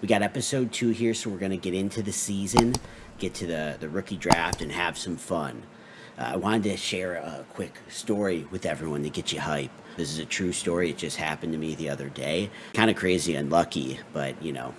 We got episode 2 here, so we're going to get into the season, get to the rookie draft, and have some fun. I wanted to share a quick story with everyone to get you hype. This is a true story. It just happened to me the other day. Kind of crazy and lucky, but, you know,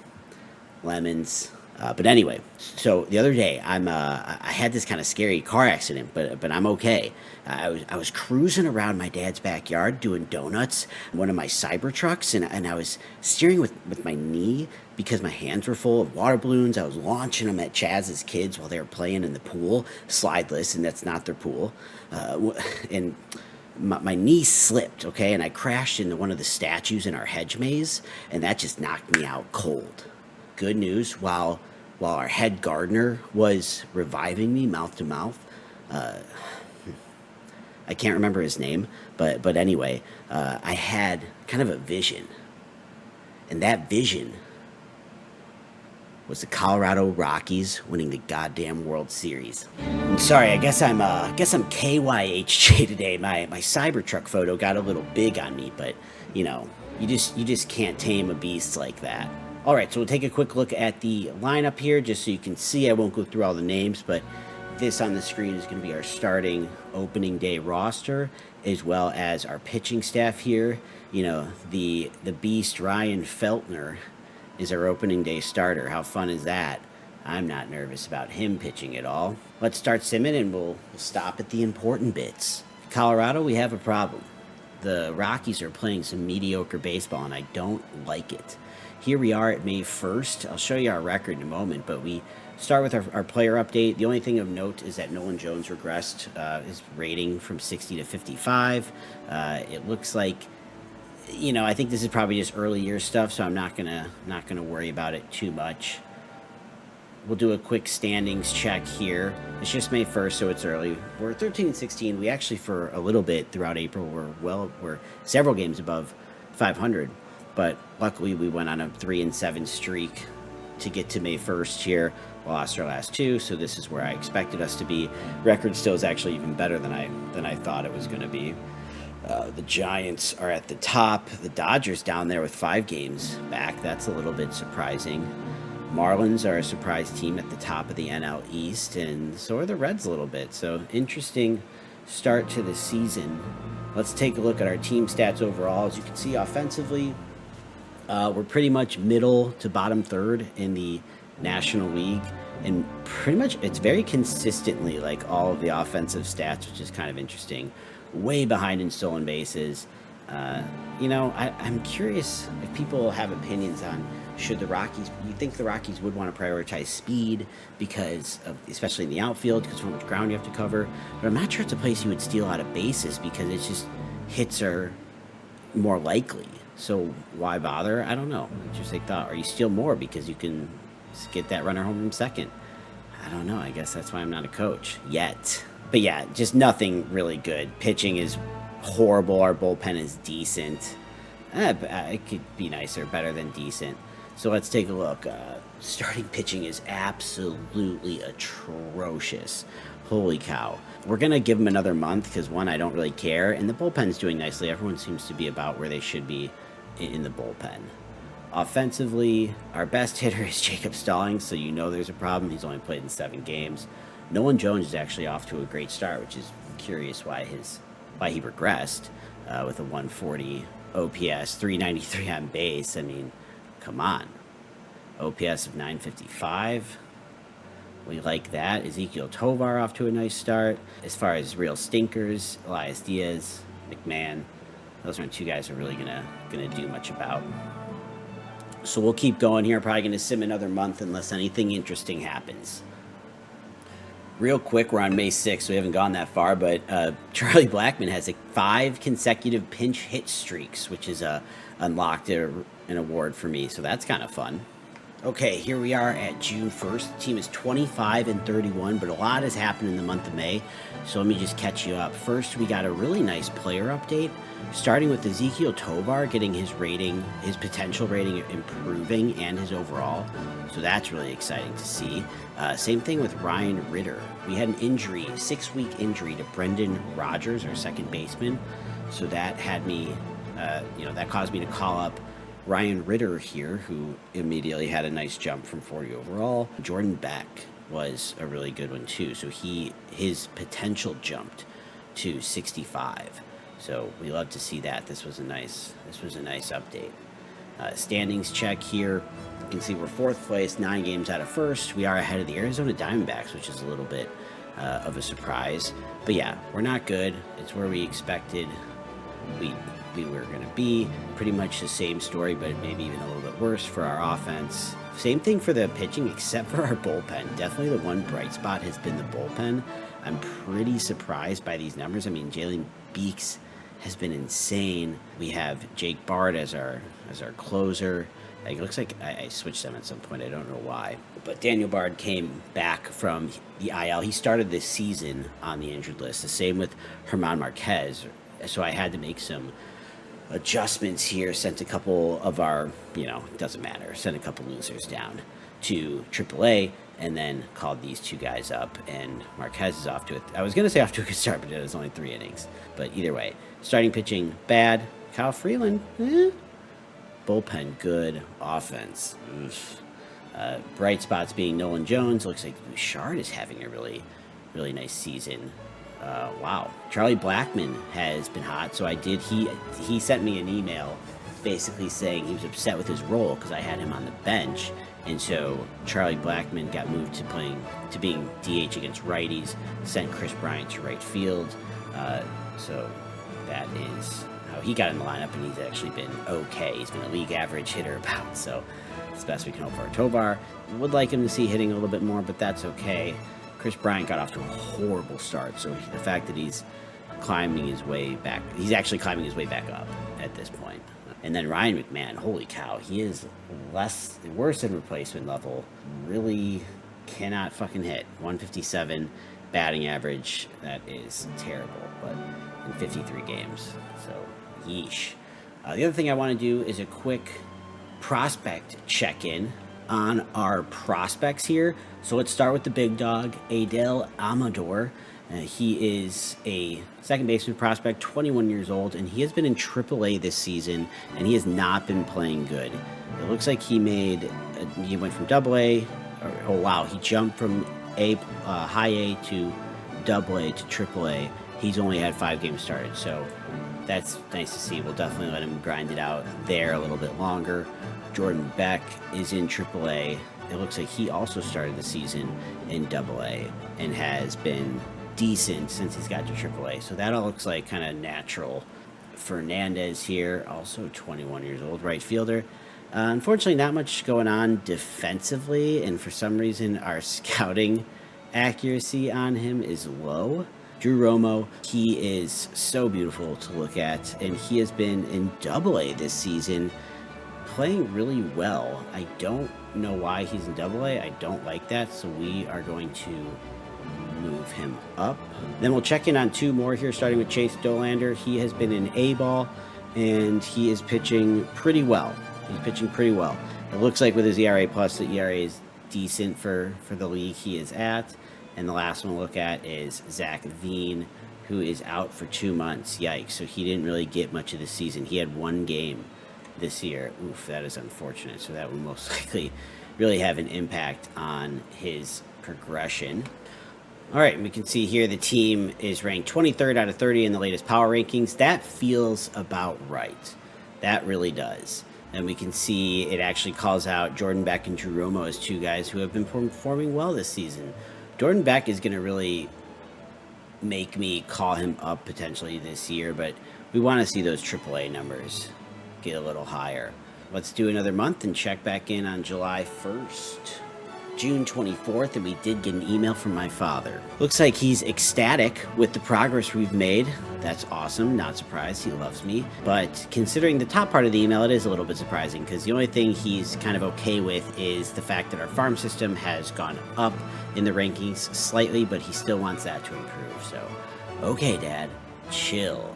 lemons. But anyway, so the other day I had this kind of scary car accident, but I'm okay. I was cruising around my dad's backyard doing donuts in one of my Cybertrucks, and I was steering with my knee because my hands were full of water balloons. I was launching them at Chaz's kids while they were playing in the pool, slideless, and that's not their pool. And my knee slipped, okay, and I crashed into one of the statues in our hedge maze, and that just knocked me out cold. Good news, while our head gardener was reviving me mouth to mouth, I can't remember his name, but anyway, I had kind of a vision, and that vision was the Colorado Rockies winning the goddamn World Series. I'm sorry, I guess I'm KYHJ today. My Cybertruck photo got a little big on me, but you know, you just can't tame a beast like that. All right, so we'll take a quick look at the lineup here just so you can see. I won't go through all the names, but this on the screen is going to be our starting opening day roster, as well as our pitching staff here. You know, the beast Ryan Feltner is our opening day starter. How fun is that? I'm not nervous about him pitching at all. Let's start simming, and we'll stop at the important bits. Colorado, we have a problem. The Rockies are playing some mediocre baseball, and I don't like it. Here we are at May 1st. I'll show you our record in a moment, but we start with our player update. The only thing of note is that Nolan Jones regressed his rating from 60 to 55. It looks like, you know, I think this is probably just early year stuff, so I'm not gonna worry about it too much. We'll do a quick standings check here. It's just May 1st, so it's early. We're 13-16. We actually, for a little bit throughout April, we're several games above 500. But luckily, we went on a 3-7 streak to get to May 1st here. We lost our last 2, so this is where I expected us to be. Record still is actually even better than I thought it was going to be. The Giants are at the top. The Dodgers down there with 5 games back. That's a little bit surprising. Marlins are a surprise team at the top of the NL East, and so are the Reds a little bit. So interesting start to the season. Let's take a look at our team stats overall. As you can see, offensively, we're pretty much middle to bottom third in the National League, and pretty much it's very consistently like all of the offensive stats, which is kind of interesting. Way behind in stolen bases. You know, I'm curious if people have opinions on should the Rockies, you think the Rockies would want to prioritize speed because of, especially in the outfield, because of how much ground you have to cover, but I'm not sure it's a place you would steal out of bases because it's just hits are more likely. So why bother? I don't know. Interesting thought. Or you steal more because you can get that runner home from second. I don't know. I guess that's why I'm not a coach yet. But yeah, just nothing really good. Pitching is horrible. Our bullpen is decent. It could be nicer, better than decent. So let's take a look. Starting pitching is absolutely atrocious. Holy cow. We're going to give them another month because, one, I don't really care, and the bullpen's doing nicely. Everyone seems to be about where they should be in the bullpen. Offensively, our best hitter is Jacob Stallings, so you know there's a problem. He's only played in 7 games. Nolan Jones is actually off to a great start, which is curious why he regressed with a 140 OPS, 393 on base. I mean, come on. OPS of 955. We like that. Ezekiel Tovar off to a nice start. As far as real stinkers, Elias Diaz, McMahon, those aren't 2 guys we're really gonna do much about. So we'll keep going here. Probably gonna sim another month unless anything interesting happens. Real quick, we're on May 6th, so we haven't gone that far, but Charlie Blackmon has 5 consecutive pinch hit streaks, which is unlocked an award for me, so that's kind of fun. Okay, here we are at June 1st. The team is 25-31, but a lot has happened in the month of May, so let me just catch you up. First, we got a really nice player update, starting with Ezekiel Tovar getting his potential rating improving, and his overall, so that's really exciting to see. Same thing with Ryan Ritter. We had an injury, 6-week injury to Brendan Rodgers, our second baseman, so that had me, that caused me to call up Ryan Ritter here, who immediately had a nice jump from 40 overall. Jordan Beck was a really good one too. So his potential jumped to 65. So we love to see that. This was a nice update. Standings check here. You can see we're 4th place, 9 games out of 1st. We are ahead of the Arizona Diamondbacks, which is a little bit of a surprise. But yeah, we're not good. It's where we expected we were going to be. Pretty much the same story, but maybe even a little bit worse for our offense. Same thing for the pitching, except for our bullpen. Definitely the one bright spot has been the bullpen. I'm pretty surprised by these numbers. I mean, Jalen Beeks has been insane. We have Jake Bard as our closer. It looks like I switched them at some point. I don't know why. But Daniel Bard came back from the IL. He started this season on the injured list. The same with Herman Marquez. So I had to make some adjustments here. Sent a couple of our, doesn't matter. Sent a couple losers down to AAA. And then called these 2 guys up, and Marquez is off to I was going to say off to a good start, but it was only 3 innings. But either way, starting pitching, bad. Kyle Freeland, bullpen, good. Offense, bright spots being Nolan Jones. Looks like Bouchard is having a really, really nice season. Wow. Charlie Blackmon has been hot, so he sent me an email basically saying he was upset with his role because I had him on the bench. And so Charlie Blackmon got moved to being DH against righties, sent Chris Bryant to right field. So that is how he got in the lineup, and he's actually been okay. He's been a league average hitter about, so it's the best we can hope for. Tovar, would like him to see hitting a little bit more, but that's okay. Chris Bryant got off to a horrible start, so the fact that he's climbing his way back, he's actually climbing his way back up at this point. And then Ryan McMahon, holy cow, he is worse than replacement level. Really cannot fucking hit. 157 batting average. That is terrible, but in 53 games. So, yeesh. The other thing I want to do is a quick prospect check-in on our prospects here. So let's start with the big dog, Adel Amador. He is a second baseman prospect, 21 years old, and he has been in AAA this season, and he has not been playing good. It looks like he went from AA, oh wow, he jumped from high A to AA to AAA. He's only had 5 games started, so that's nice to see. We'll definitely let him grind it out there a little bit longer. Jordan Beck is in AAA. It looks like he also started the season in AA and has been decent since he's got to AAA. So that all looks like kind of natural. Fernandez here, also 21 years old, right fielder. Unfortunately, not much going on defensively, and for some reason, our scouting accuracy on him is low. Drew Romo, he is so beautiful to look at, and he has been in AA this season, playing really well. I don't know why he's in AA. I don't like that, so we are going to move him up. Then we'll check in on 2 more here, starting with Chase Dolander. He has been in A-ball, and he is pitching pretty well. It looks like with his ERA plus, the ERA is decent for the league he is at. And the last one we'll look at is Zach Veen, who is out for 2 months. Yikes. So he didn't really get much of the season. He had 1 game this year. Oof, that is unfortunate. So that will most likely really have an impact on his progression. All right, we can see here the team is ranked 23rd out of 30 in the latest power rankings. That feels about right. That really does. And we can see it actually calls out Jordan Beck and Drew Romo as 2 guys who have been performing well this season. Jordan Beck is going to really make me call him up potentially this year, but we want to see those AAA numbers get a little higher. Let's do another month and check back in on July 1st. June 24th, and we did get an email from my father. Looks like he's ecstatic with the progress we've made. That's awesome. Not surprised. He loves me. But considering the top part of the email, it is a little bit surprising because the only thing he's kind of okay with is the fact that our farm system has gone up in the rankings slightly, but he still wants that to improve. So, okay, Dad, chill.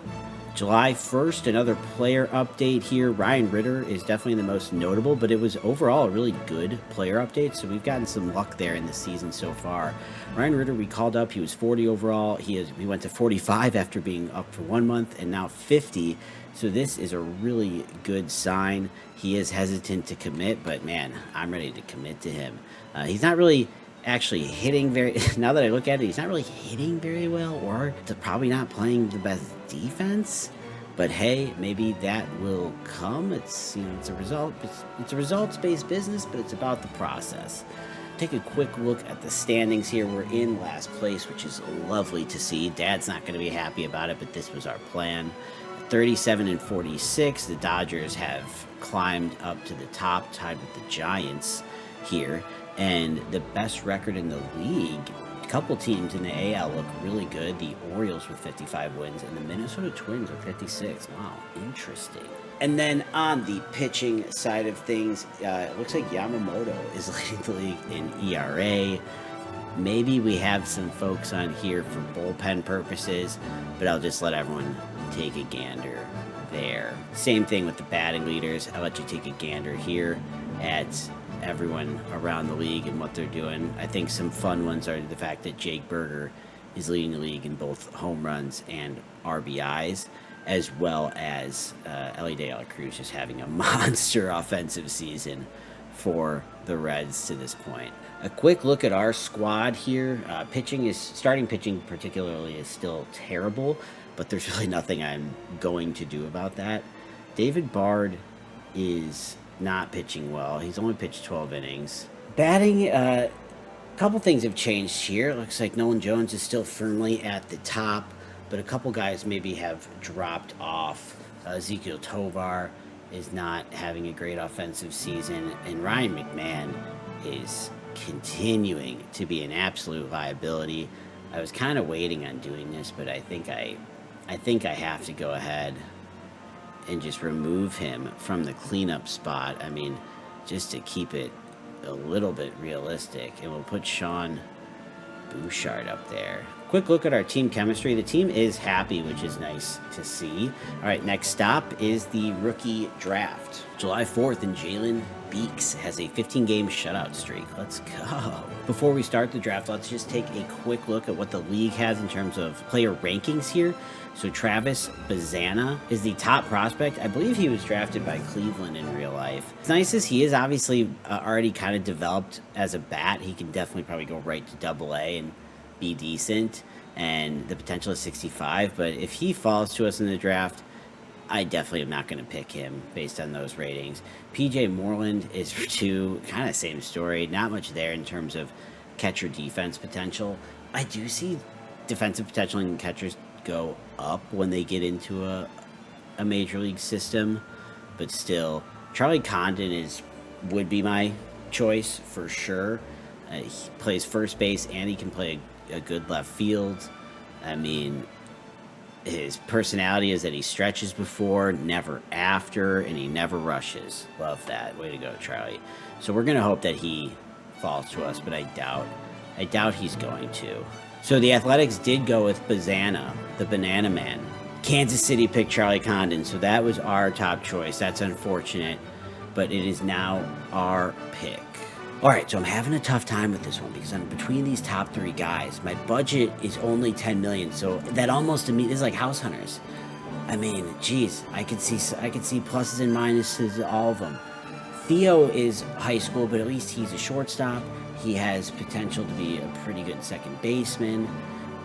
July 1st, another player update here. Ryan Ritter is definitely the most notable, but it was overall a really good player update, so we've gotten some luck there in the season so far. Ryan Ritter, we called up. He was 40 overall. He went to 45 after being up for 1 month, and now 50. So this is a really good sign. He is hesitant to commit, but man, I'm ready to commit to him. He's not really actually hitting very, now that I look at it, he's not really hitting very well, or probably not playing the best defense. But hey, maybe that will come. It's, you know, it's a result. It's a results-based business, but it's about the process. Take a quick look at the standings here. We're in last place, which is lovely to see. Dad's not going to be happy about it, but this was our plan. 37 and 46. The Dodgers have climbed up to the top, tied with the Giants here. And the best record in the league, a couple teams in the AL look really good. The Orioles with 55 wins and the Minnesota Twins with 56. Wow, interesting. And then on the pitching side of things, it looks like Yamamoto is leading the league in ERA. Maybe we have some folks on here for bullpen purposes, but I'll just let everyone take a gander there. Same thing with the batting leaders. I'll let you take a gander here at everyone around the league and what they're doing. I think some fun ones are the fact that Jake Berger is leading the league in both home runs and RBIs, as well as Ellie De La Cruz just having a monster offensive season for the Reds to this point. A quick look at our squad here. Starting pitching particularly is still terrible, but there's really nothing I'm going to do about that. David Bard is not pitching well. He's only pitched 12 innings. Batting, a couple things have changed here. It looks like Nolan Jones is still firmly at the top, but a couple guys maybe have dropped off. Ezekiel Tovar is not having a great offensive season, and Ryan McMahon is continuing to be an absolute liability. I was kind of waiting on doing this, but I think I have to go ahead and just remove him from the cleanup spot. I mean, just to keep it a little bit realistic, and we'll put Sean Bouchard up there. Quick look at our team chemistry. The team is happy, which is nice to see. All right, next stop is the rookie draft. July 4th, and Jalen Beeks has a 15-game shutout streak. Let's go. Before we start the draft, let's just take a quick look at what the league has in terms of player rankings here. So Travis Bazana is the top prospect. I believe he was drafted by Cleveland in real life. It's nice as he is obviously already kind of developed as a bat. He can definitely probably go right to Double-A and be decent, and the potential is 65. But if he falls to us in the draft, I definitely am not going to pick him based on those ratings. PJ Moreland is 2, kind of same story. Not much there in terms of catcher defense potential. I do see defensive potential in catchers go up when they get into a major league system, but still, Charlie Condon would be my choice for sure. He plays first base and he can play a good left field. I mean, his personality is that he stretches before, never after, and he never rushes. Love that. Way to go, Charlie. So we're going to hope that he falls to us, but I doubt he's going to. So the Athletics did go with Bazana, the Banana Man. Kansas City picked Charlie Condon, so that was our top choice. That's unfortunate, but it is now our pick. All right, so I'm having a tough time with this one because I'm between these top 3 guys. My budget is only $10 million, so that almost to me is like House Hunters. I mean, geez, I could see pluses and minuses to all of them. Theo is high school, but at least he's a shortstop. He has potential to be a pretty good second baseman,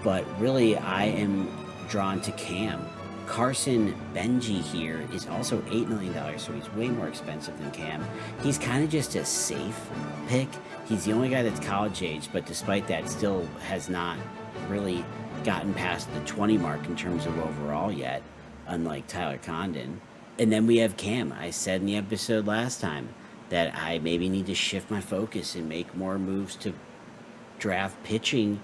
but really I am drawn to Cam. Carson Benji here is also $8 million, so he's way more expensive than Cam. He's kind of just a safe pick. He's the only guy that's college age, but despite that, still has not really gotten past the 20 mark in terms of overall yet, unlike Tyler Condon. And then we have Cam. I said in the episode last time that I maybe need to shift my focus and make more moves to draft pitching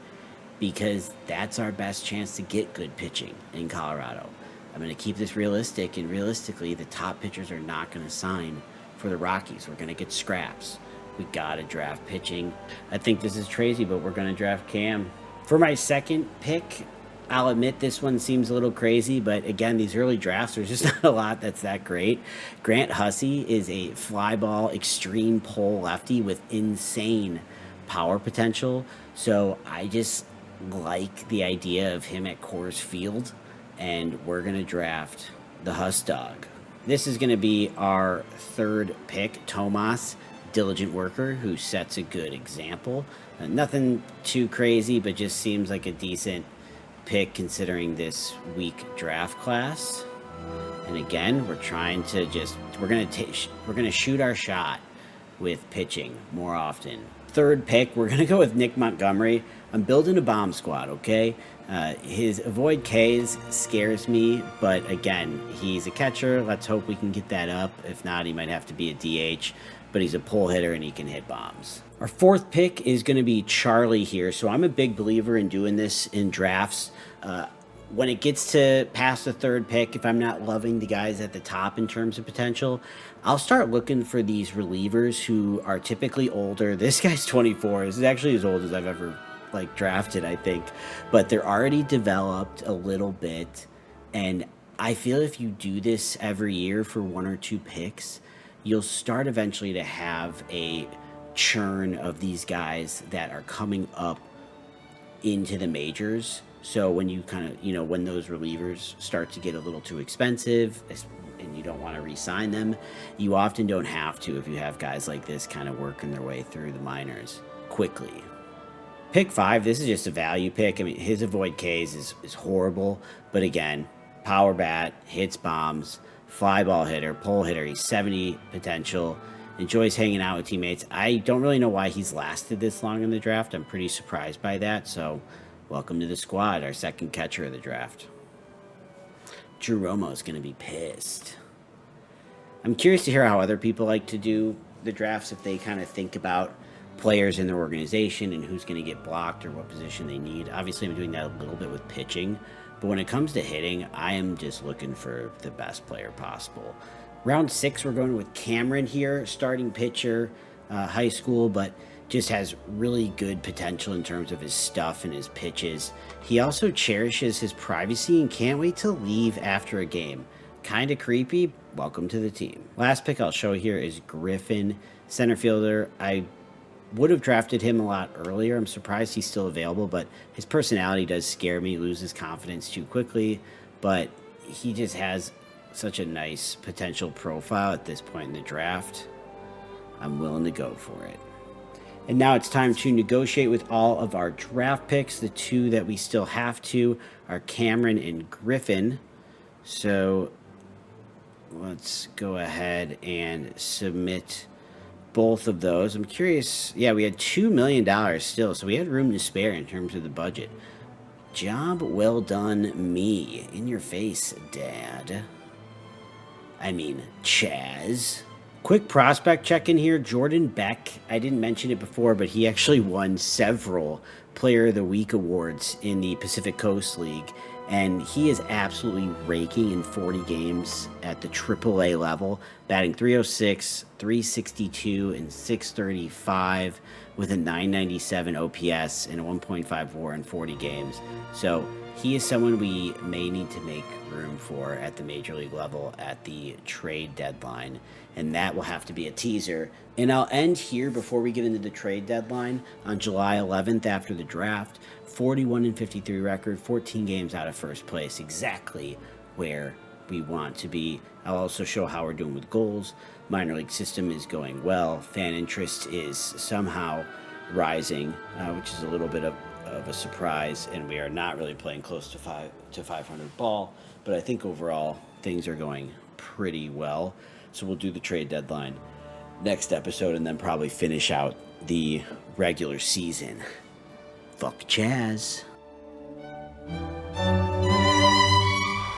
because that's our best chance to get good pitching in Colorado. I'm going to keep this realistic, and realistically, the top pitchers are not going to sign for the Rockies. We're going to get scraps. We got to draft pitching. I think this is crazy, but we're going to draft Cam. For my second pick, I'll admit this one seems a little crazy, but again, these early drafts, there's just not a lot that's that great. Grant Hussey is a fly ball, extreme pull lefty with insane power potential. So I just like the idea of him at Coors Field, and we're going to draft the Huss Dog. This is going to be our third pick, Tomas, diligent worker who sets a good example. Nothing too crazy, but just seems like a decent pick considering this weak draft class. And again, we're trying to we're gonna shoot our shot with pitching more often. Third pick, we're gonna go with Nick Montgomery. I'm building a bomb squad, okay? His avoid Ks scares me, but again, he's a catcher. Let's hope we can get that up. If not, he might have to be a DH, but he's a pull hitter and he can hit bombs. Our fourth pick is going to be Charlie here. So I'm a big believer in doing this in drafts. When it gets to past the third pick, if I'm not loving the guys at the top in terms of potential, I'll start looking for these relievers who are typically older. This guy's 24. This is actually as old as I've ever drafted, I think, but they're already developed a little bit. And I feel if you do this every year for one or two picks, you'll start eventually to have a churn of these guys that are coming up into the majors. So when you when those relievers start to get a little too expensive and you don't want to re-sign them, you often don't have to if you have guys like this kind of working their way through the minors quickly. Pick 5, this is just a value pick. I mean, his avoid Ks is horrible, but again, power bat, hits bombs, fly ball hitter, pull hitter. He's 70 potential, enjoys hanging out with teammates. I don't really know why he's lasted this long in the draft. I'm pretty surprised by that, so welcome to the squad, our second catcher of the draft. Drew Romo's going to be pissed. I'm curious to hear how other people like to do the drafts, if they kind of think about players in their organization and who's going to get blocked or what position they need. Obviously, I'm doing that a little bit with pitching, but when it comes to hitting, I am just looking for the best player possible. Round 6, we're going with Cameron here, starting pitcher, high school, but just has really good potential in terms of his stuff and his pitches. He also cherishes his privacy and can't wait to leave after a game. Kind of creepy. Welcome to the team. Last pick I'll show here is Griffin, center fielder. I would have drafted him a lot earlier. I'm surprised he's still available, but his personality does scare me. Loses confidence too quickly, but he just has such a nice potential profile at this point in the draft. I'm willing to go for it. And now it's time to negotiate with all of our draft picks. The two that we still have to are Cameron and Griffin. So let's go ahead and submit both of those. I'm curious. Yeah, we had $2 million still, so we had room to spare in terms of the budget. Job well done, me. In your face, Dad. I mean, Chaz. Quick prospect check in here. Jordan Beck. I didn't mention it before, but he actually won several Player of the Week awards in the Pacific Coast League. And he is absolutely raking in 40 games at the AAA level, batting .306, .362, and .635 with a .997 OPS and a 1.5 WAR in 40 games. So he is someone we may need to make room for at the major league level at the trade deadline, and that will have to be a teaser. And I'll end here before we get into the trade deadline. On July 11th, after the draft, 41-53 record, 14 games out of first place, exactly where we want to be. I'll also show how we're doing with goals. Minor league system is going well. Fan interest is somehow rising, which is a little bit of a surprise, and we are not really playing close to 500 ball, but I think overall things are going pretty well. So we'll do the trade deadline next episode and then probably finish out the regular season. Fuck Chaz.